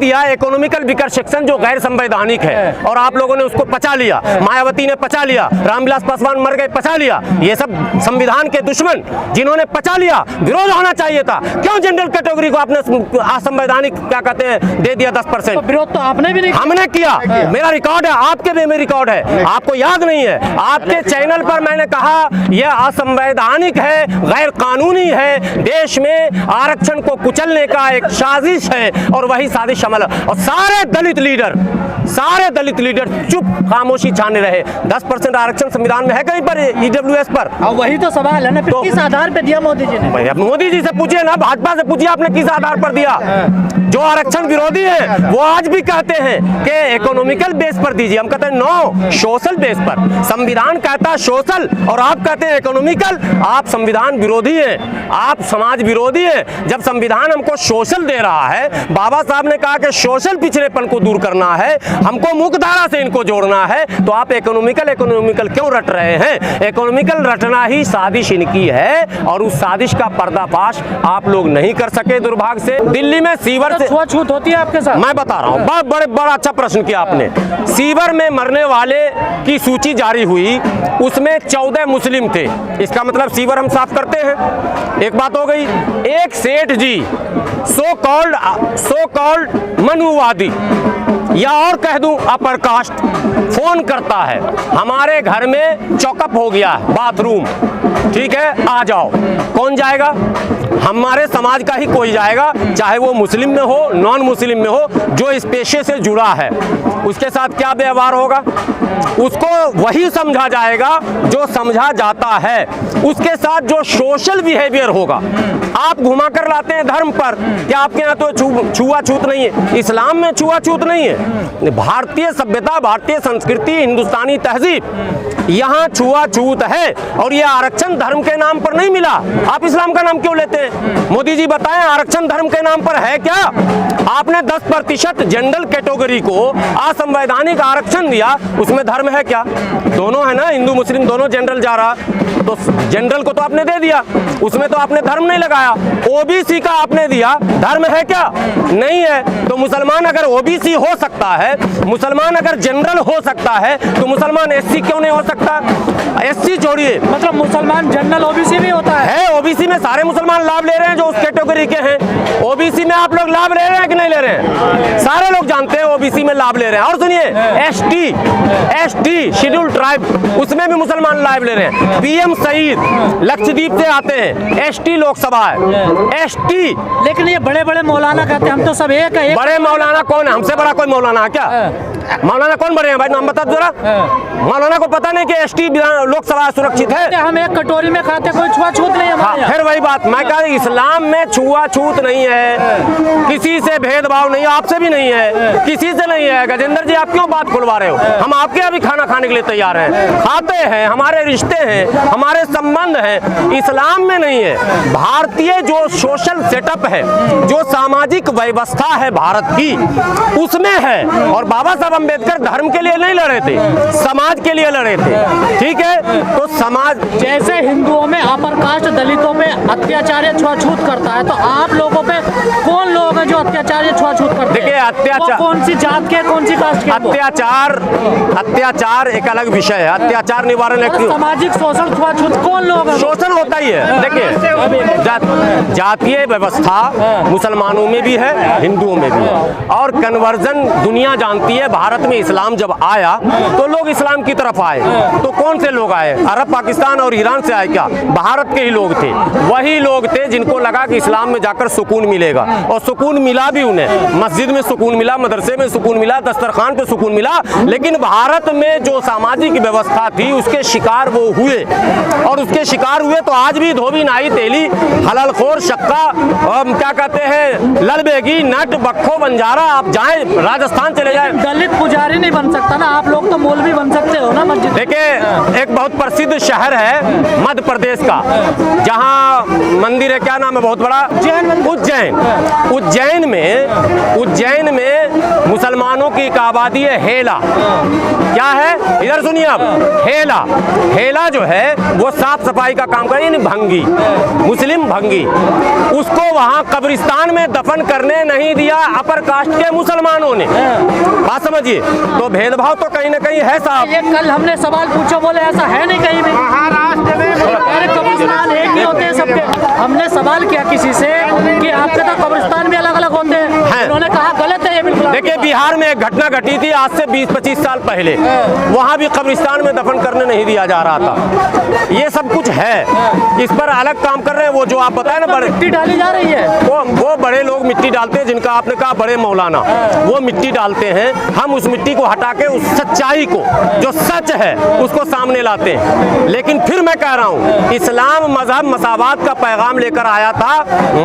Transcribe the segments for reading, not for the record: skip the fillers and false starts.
दिया economical weaker section जो गैर संवैधानिक है और आप लोगों ने उसको पचा लिया, मायावती ने पचा लिया, रामविलास पासवान मर गए पचा लिया। ये सब संविधान के दुश्मन जिन्होंने पचा लिया, विरोध होना चाहिए था। क्यों जनरल कैटेगरी को आपने असंवैधानिक क्या कहते हैं दे दिया 10%? विरोध तो आपने भी नहीं, हमने किया, मेरा रिकॉर्ड है, आपके भी मेरा रिकॉर्ड है, आपको याद नहीं है? आपके चैनल पर मैंने कहा यह असंवैधानिक है, गैर कानूनी है, देश में आरक्षण को कुचलने का एक साजिश है और वही साजिश अमल। और सारे दलित लीडर चुप खामोशी छाने रहे। 10% आरक्षण संविधान में है कहीं पर ईडब्ल्यूएस पर? और वही तो सवाल है ना, फिर किस आधार पे दिया मोदी जी ने? मोदी जी से पूछिए ना, भाजपा से पूछिए आपने किस आधार पर दिया। जो आरक्षण विरोधी है वो आज भी कहते हैं कि इकोनॉमिकल बेस पर दीजिए, हम कहते हैं नो, सोशल बेस पर। संविधान कहता है सोशल और आप कहते हैं इकोनॉमिकल। आप संविधान विरोधी हैं, आप समाज विरोधी हैं। जब संविधान हमको सोशल दे रहा है, बाबा साहब ने कहा कि सोशल पिछड़ेपन को दूर करना है, हमको मुख्यधारा से इनको जोड़ना है, तो आप इकोनॉमिकल क्यों रट रहे हैं? इकोनॉमिकल रटना ही साजिश इनकी है और उस साजिश का पर्दाफाश आप लोग नहीं कर सके दुर्भाग्य से। दिल्ली में सीवर से छूत होती है आपके साथ? मैं बता रहा हूँ, बड़ा अच्छा प्रश्न किया आपने। सीवर में मरने वाले की सूची जारी हुई, उसमें 14 मुस्लिम थे। इसका मतलब सीवर हम साफ करते हैं, एक बात हो गई। एक सेठ जी सो कॉल्ड मनुवादी या और कह दूं अपर कास्ट फोन करता है, हमारे घर में चौकअप हो गया है बाथरूम, ठीक है आ जाओ। कौन जाएगा? हमारे समाज का ही कोई जाएगा, चाहे वो मुस्लिम में हो नॉन मुस्लिम में हो, जो इस पेशे से जुड़ा है। उसके साथ क्या व्यवहार होगा? उसको वही समझा जाएगा जो समझा जाता है, उसके साथ जो सोशल बिहेवियर होगा। आप घुमा कर लाते हैं धर्म पर कि आपके यहाँ तो छुआछूत नहीं है। इस्लाम में छुआछूत नहीं है। भारतीय सभ्यता, भारतीय संस्कृति, हिंदुस्तानी तहजीब, यहाँ छुआछूत है। और ये आरक्षण धर्म के नाम पर नहीं मिला। आप इस्लाम का नाम क्यों लेते हैं? मोदी जी बताएं, आरक्षण धर्म के नाम पर है क्या? आपने 10% जनरल कैटेगरी को असंवैधानिक आरक्षण दिया, उसमें धर्म है क्या? दोनों है ना, हिंदू मुस्लिम दोनों जनरल जा रहा, तो जनरल को तो आपने दे दिया, उसमें तो आपने धर्म नहीं लगाया। ओबीसी का आपने दिया, धर्म है क्या? नहीं है। तो मुसलमान अगर ओबीसी हो सकता है, मुसलमान अगर जनरल हो सकता है, तो मुसलमान एससी क्यों नहीं हो सकता? एससी छोड़िए, मतलब मुसलमान जनरल ओबीसी भी होता है? ओबीसी में सारे मुसलमान लाभ ले रहे हैं जो उस कैटेगरी के हैं। ओबीसी में आप लोग लाभ ले रहे हैं कि नहीं ले रहे हैं? सारे लोग जानते हैं ओबीसी में लाभ ले रहे हैं। और सुनिए, एसटी शेड्यूल ट्राइब, उसमें भी मुसलमान लाभ ले रहे हैं। पीएम शहीद लक्षद्वीप से आते हैं, एसटी लोकसभा है, एसटी। लेकिन ये बड़े बड़े मौलाना कहते हैं हम तो सब एक है। बड़े मौलाना कौन है? हमसे बड़ा कोई मौलाना है क्या? मौलाना कौन बड़े हैं भाई, नाम बता जरा। मौलाना को पता नहीं कि एसटी लोकसभा सुरक्षित है? हम एक कटोरी में खाते, कोई छुआछूत नहीं है। फिर वही बात मैं कहा, इस्लाम में छुआछूत नहीं है, किसी से भेदभाव नहीं, आपसे भी नहीं है, किसी से नहीं है। गजेंद्र जी आप क्यों बात खुलवा रहे हो? हम आपके यहाँ भी खाना खाने के लिए तैयार हैं, खाते हैं, हमारे रिश्ते हैं, हमारे संबंध हैं। इस्लाम में नहीं है। भारतीय जो सोशल सेटअप है, जो सामाजिक व्यवस्था है भारत की, उसमें है। और बाबा साहब अम्बेडकर धर्म के लिए नहीं लड़े थे, समाज के लिए लड़े थे, ठीक है? तो समाज, जैसे हिंदुओं में अपर कास्ट दलितों पे अत्याचार या छुआछूत करता है, तो आप लोगों पे कौन लोग हैं जो अत्याचार या छुआछूत करते हैं? देखिए, अत्याचार कौन सी जात के, कौन सी कास्ट के? अत्याचार एक अलग विषय है। अत्याचार निवारण एक्ट, सामाजिक शोषण छुआछूत कौन लोग हैं? शोषण होता ही है। देखिए, जातीय व्यवस्था मुसलमानों में भी है, हिंदुओं में भी है। और कन्वर्जन दुनिया जानती है। भारत में इस्लाम जब आया तो लोग इस्लाम की तरफ आए। तो कौन से लोग आए? अरब, पाकिस्तान और ईरान से आए क्या? भारत के ही लोग थे। वही लोग थे जिनको लगा कि इस्लाम में जाकर सुकून मिलेगा, और सुकून मिला भी उन्हें। मस्जिद में सुकून मिला, मदरसे में सुकून मिला, दस्तरखान पे सुकून मिला। लेकिन भारत में जो सामाजिक व्यवस्था थी उसके शिकार वो हुए, और उसके शिकार हुए तो आज भी धोबी, नाई, तेली, हलालखोर, शक्का, क्या कहते हैं, ललबेगी, नट, बक्खो, बंजारा, आप जाएं राजस्थान चले जाएं। दलित पुजारी नहीं बन सकता ना, आप लोग तो मौलवी बन सकते हो ना मस्जिद। देखिए, एक बहुत प्रसिद्ध शहर है मध्य प्रदेश का, जहाँ मंदिर है, क्या नाम है बहुत बड़ा? उज्जैन। उज्जैन में मुसलमानों की एक आबादी है हेला। क्या है, इधर सुनिए आप, हेला। हेला जो है वो साफ सफाई का काम करे, यानी भंगी, मुस्लिम भंगी। उसको वहां कब्रिस्तान में दफन करने नहीं दिया अपर कास्ट के मुसलमानों ने। बात समझिए, तो भेदभाव तो कहीं ना कहीं है साहब। ये कल हमने सवाल पूछा, बोले ऐसा है नहीं कहीं भी, महाराष्ट्र में कब्रिस्तान एक ही होते हैं सबके। हमने सवाल किया किसी से कि आपके तो कब्रिस्तान भी अलग अलग होते हैं, उन्होंने कहा गलत है ये बिल्कुल। देखिए, बिहार में एक घटना घटी थी आज से 20-25 साल पहले, वहां भी कब्रिस्तान में दफन करने नहीं दिया जा रहा था। ये सब कुछ है, इस पर अलग काम कर रहे हैं। वो जो आप बताए ना, बड़े मिट्टी डाली जा रही है, वो बड़े लोग मिट्टी डालते हैं, जिनका आपने कहा बड़े मौलाना, वो मिट्टी डालते हैं। हम उस मिट्टी को हटा के उस सच्चाई को, जो सच है, उसको सामने लाते हैं। लेकिन फिर मैं कह रहा हूँ, इस्लाम मजहब मसावात का पैगाम लेकर आया था।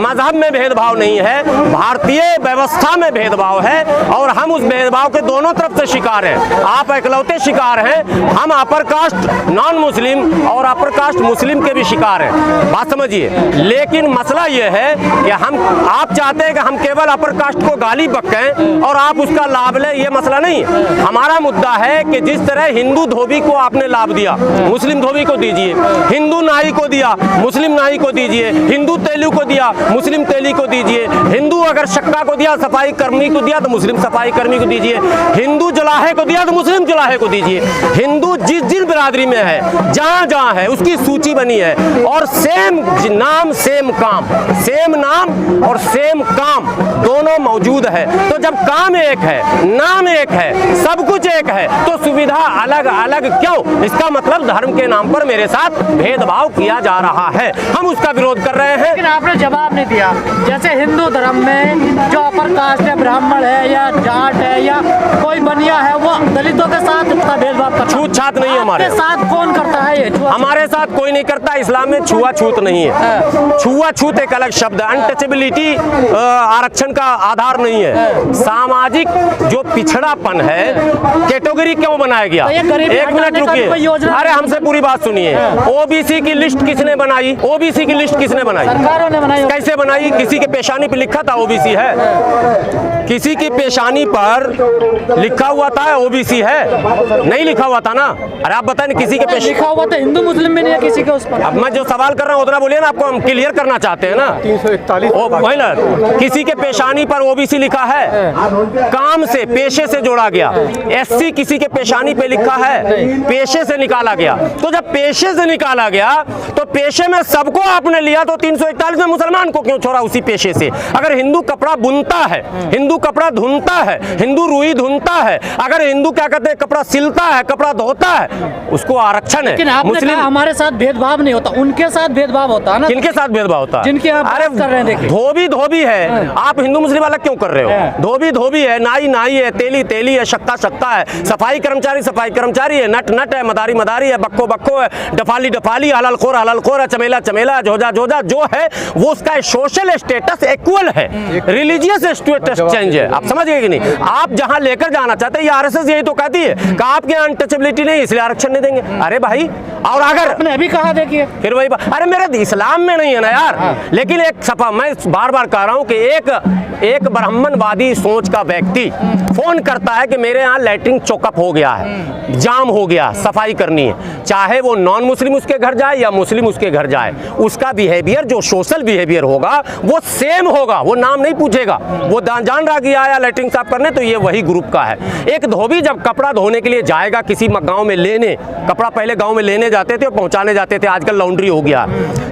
मजहब में भेदभाव नहीं है, भारतीय व्यवस्था में भेदभाव है, और हम उस भेदभाव के दोनों तरफ से शिकार हैं। आप इकलौते शिकार हैं, हम अपर कास्ट नॉन मुस्लिम और अपर कास्ट मुस्लिम के भी शिकार हैं। बात समझिए। लेकिन मसला यह है कि आप चाहते हैं कि हम केवल अपर कास्ट को गाली बकें और आप उसका लाभ लें, यह मसला नहीं है। हमारा मुद्दा है कि जिस तरह हिंदू धोबी को आपने लाभ दिया, मुस्लिम धोबी को दीजिए, हिंदू नाई को दिया, मुस्लिम नाई को दीजिए, हिंदू तेलू को दिया, मुस्लिम तेली को दीजिए, हिंदू अगर शक्का को दिया, सफाई कर्मी को दिया, तो मुस्लिम सफाई कर्मी को दीजिए, हिंदू जुलाहे को दिया तो मुस्लिम जुलाहे को दीजिए। हिंदू जिस जिस बिरादरी में है, जहां जहां है, उसकी सूची बनी है, और सेम नाम सेम काम, सेम नाम और सेम काम दोनों मौजूद है। तो जब काम एक है, नाम एक है, सब कुछ एक है, तो सुविधा अलग अलग क्यों? इसका मतलब धर्म के नाम पर मेरे साथ भेदभाव किया जा रहा है, हम उसका विरोध कर रहे हैं। लेकिन आपने जवाब नहीं दिया। जैसे हिंदू धर्म में जो अपर कास्ट है, ब्राह्मण है या जाट है या कोई बनिया है, वो दलितों के साथ इतना भेदभाव करता है। छूत छात नहीं है हमारे साथ। कौन करता है ये? हमारे साथ कोई नहीं करता। इस्लाम में छुआछूत नहीं है। छुआछूत एक अलग शब्द है, अनटचेबिलिटी आरक्षण का आधार नहीं है। सामाजिक जो पिछड़ापन है, कैटेगरी क्यों बनाया गया? एक मिनट रुकिए, अरे हमसे पूरी बात सुनिए। ओबीसी की लिस्ट किसने बनाई? ओबीसी की लिस्ट किसने बनाई? सरकारों ने बनाई। कैसे बनाई? किसी के पेशानी पे लिखा था ओबीसी है? किसी की पेशानी पर लिखा हुआ था ओबीसी है? नहीं लिखा हुआ था ना। अरे आप बताएं, किसी के पेश लिखा हुआ था, हिंदू मुस्लिम भी नहीं है किसी के उस पर। अब मैं जो सवाल कर रहा हूँ उतना बोलिए ना, आपको हम क्लियर करना चाहते हैं ना। 341 वही ना, किसी के पेशानी पर ओबीसी लिखा है, काम से, पेशे से जोड़ा गया। एससी किसी के पेशानी पे लिखा है, पेशे से निकाला गया। तो जब पेशे से निकाला गया, तो पेशे में सबको आपने लिया, तो 341 में मुसलमान को क्यों छोड़ा उसी पेशे से? अगर हिंदू कपड़ा बुनता है, हिंदू कपड़ा धुनता है, हिंदू रुई धुनता है, अगर हिंदू क्या कहते हैं, कपड़ा सिलता है, कपड़ा धोता है, उसको आरक्षण है। लेकिन आपने कहा हमारे साथ भेदभाव नहीं होता, उनके साथ भेदभाव होता है ना। किनके साथ भेदभाव होता है? जिनके आप बात कर रहे हैं। देखिए, धोबी धोबी है, आप हिंदू मुस्लिम अलग क्यों कर रहे हो? धोबी धोबी है, नाई नाई है, तेली तेली है, शक्का शक्का है, सफाई कर्मचारी है, नट नट है, मदारी मदारी है, बक्को बक्को है, डफाली डफाली, हलाल खोर है, चमेला चमेला, जोजा जोजा, जो है वो उसका सोशल स्टेटस इक्वल है, रिलीजियस स्टेटस चेंज है। आप समझ गए कि नहीं? आप जहां लेकर जाना चाहते हैं, ये आरएसएस यही तो कहती है कि आपके अनटचेबिलिटी नहीं, इसलिए आरक्षण नहीं देंगे। अरे भाई, और अगर आपने अभी कहा, देखिए फिर वही बात। अरे मेरे इस्लाम में नहीं है ना यार। लेकिन एक सफा, मैं बार बार कह रहा हूं कि एक ब्राह्मणवादी सोच का व्यक्ति फोन करता है कि मेरे यहाँ लैट्रिन चौकअप हो गया है, जाम हो गया, सफाई करनी है, चाहे वो नॉन मुस्लिम उसके घर जाए या मुस्लिम उसके घर जाए, उसका बिहेवियर, जो सोशल बिहेवियर होगा वो सेम होगा, वो नाम नहीं पूछेगा, वो जान रहा कि आया लैट्रिन साफ करने, तो ये वही ग्रुप का है। एक धोबी जब कपड़ा धोने के लिए जाएगा किसी गांव में लेने, कपड़ा पहले गांव में लेने जाते थे और पहुंचाने जाते थे, आजकल लॉन्ड्री हो गया,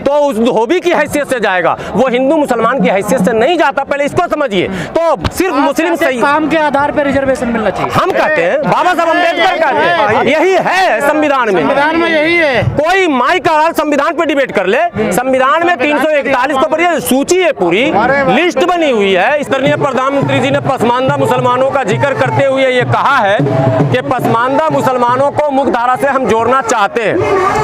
तो उस धोबी की हैसियत से जाएगा, वो हिंदू मुसलमान की हैसियत से नहीं जाता। पहले इसको समझिए। तो सिर्फ मुस्लिम सही काम के आधार पर रिजर्वेशन मिलना चाहिए, हम कहते हैं, बाबा साहब अम्बेडकर कहते हैं, यही है संविधान में। संविधान में यही है। कोई माई का हाल संविधान पे डिबेट कर ले, संविधान में 341 को पढ़िए, सूची है, पूरी लिस्ट बनी हुई है। आदरणीय प्रधानमंत्री जी ने पसमानदा मुसलमानों का जिक्र करते हुए ये कहा है कि पसमानदा मुसलमानों को मुख्य धारा से हम जोड़ना चाहते हैं।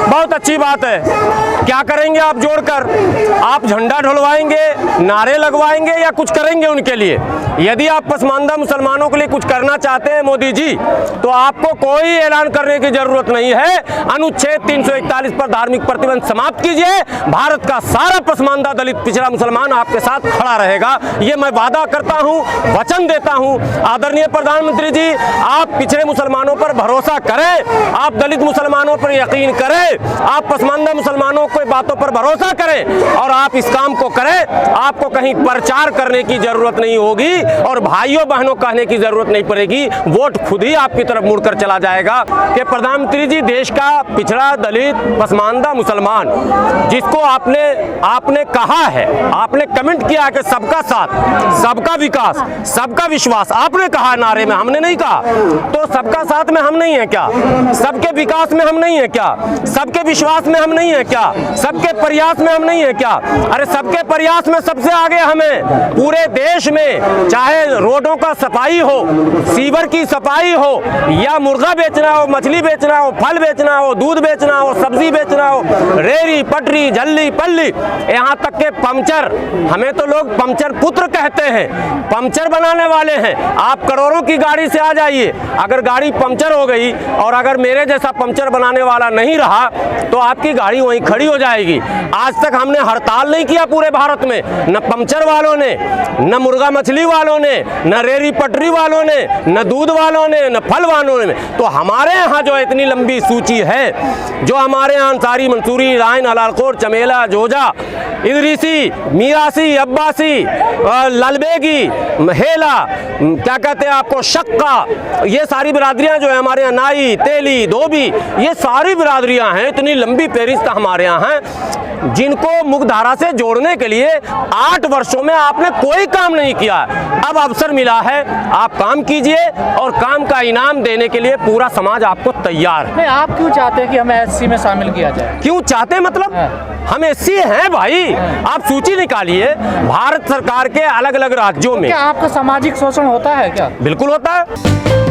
बहुत अच्छी बात है। क्या करेंगे आप जोड़कर? आप झंडा ढुलवाएंगे, नारे लगवाएंगे या कुछ करेंगे करेंगे उनके लिए। यदि आप पसमानदा मुसलमानों के लिए कुछ करना चाहते हैं मोदी जी, तो आपको कोई ऐलान करने की जरूरत नहीं है। अनुच्छेद 341 पर धार्मिक प्रतिबंध समाप्त कीजिए, भारत का सारा पसमानदा दलित पिछड़ा मुसलमान आपके साथ खड़ा रहेगा। ये मैं वादा करता हूं, वचन देता हूं। आदरणीय प्रधानमंत्री जी, आप पिछड़े मुसलमानों पर भरोसा करें, आप दलित मुसलमानों पर यकीन करें, आप पसमानदा मुसलमानों की बातों पर भरोसा करें और आप इस काम को करें। आपको कहीं प्रचार करने की जरूरत नहीं होगी और भाइयों बहनों कहने की जरूरत नहीं पड़ेगी। वोट खुद ही आपकी तरफ मुड़कर चला जाएगा कि प्रधानमंत्री जी, देश का पिछड़ा दलित पसमानदा मुसलमान जिसको आपने कहा है, आपने कमेंट किया कि सबका साथ, सबका विकास, सबका विश्वास, आपने कहा नारे में, हमने नहीं कहा। तो सबका साथ में हम नहीं है क्या? सबके विकास में हम नहीं है क्या? सबके विश्वास में हम नहीं है क्या? सबके प्रयास में हम नहीं है क्या? अरे सबके प्रयास में सबसे आगे हमें पूरे देश में, चाहे रोडों का सफाई हो, सीवर की सफाई हो, या मुर्गा बेचना हो, मछली बेचना हो, फल बेचना हो, दूध बेचना हो, सब्जी बेचना हो, रेरी पटरी झल्ली पल्ली, यहाँ तक के पंचर, हमें तो लोग पंचर पुत्र कहते हैं, पंचर बनाने वाले हैं। आप करोड़ों की गाड़ी से आ जाइए, अगर गाड़ी पंचर हो गई और अगर मेरे जैसा पंचर बनाने वाला नहीं रहा तो आपकी गाड़ी वहीं खड़ी हो जाएगी। आज तक हमने हड़ताल नहीं किया पूरे भारत में, न पंचर वालों ने, न मुर्गा मछली वालों ने, न रेरी पटरी वालों ने, न दूध वालों ने, न फल वालों ने। तो हमारे यहाँ जो इतनी लंबी सूची है, जो हमारे यहाँ अंसारी, मंसूरी, राइन, अलालकोट, चमेला, जोजा, इदरीसी, मीरासी, अब्बासी, ललबेगी, हेला, क्या कहते हैं आपको, शक्का, ये सारी बिरादरियां जो है हमारे यहाँ, नाई, तेली, धोबी, ये सारी बिरादरियां हैं। इतनी लंबी फहरिस्त हमारे यहाँ है जिनको मुख्यधारा से जोड़ने के लिए 8 वर्षों में आपने कोई काम नहीं किया। अब अवसर मिला है, आप काम कीजिए और काम का इनाम देने के लिए पूरा समाज आपको तैयार है। नहीं, आप क्यों चाहते हैं कि हमें एससी में शामिल किया जाए? क्यों चाहते मतलब? हम एससी हैं भाई। आप सूची निकालिए भारत सरकार के अलग अलग राज्यों में। क्या आपका सामाजिक शोषण होता है क्या? बिल्कुल होता है।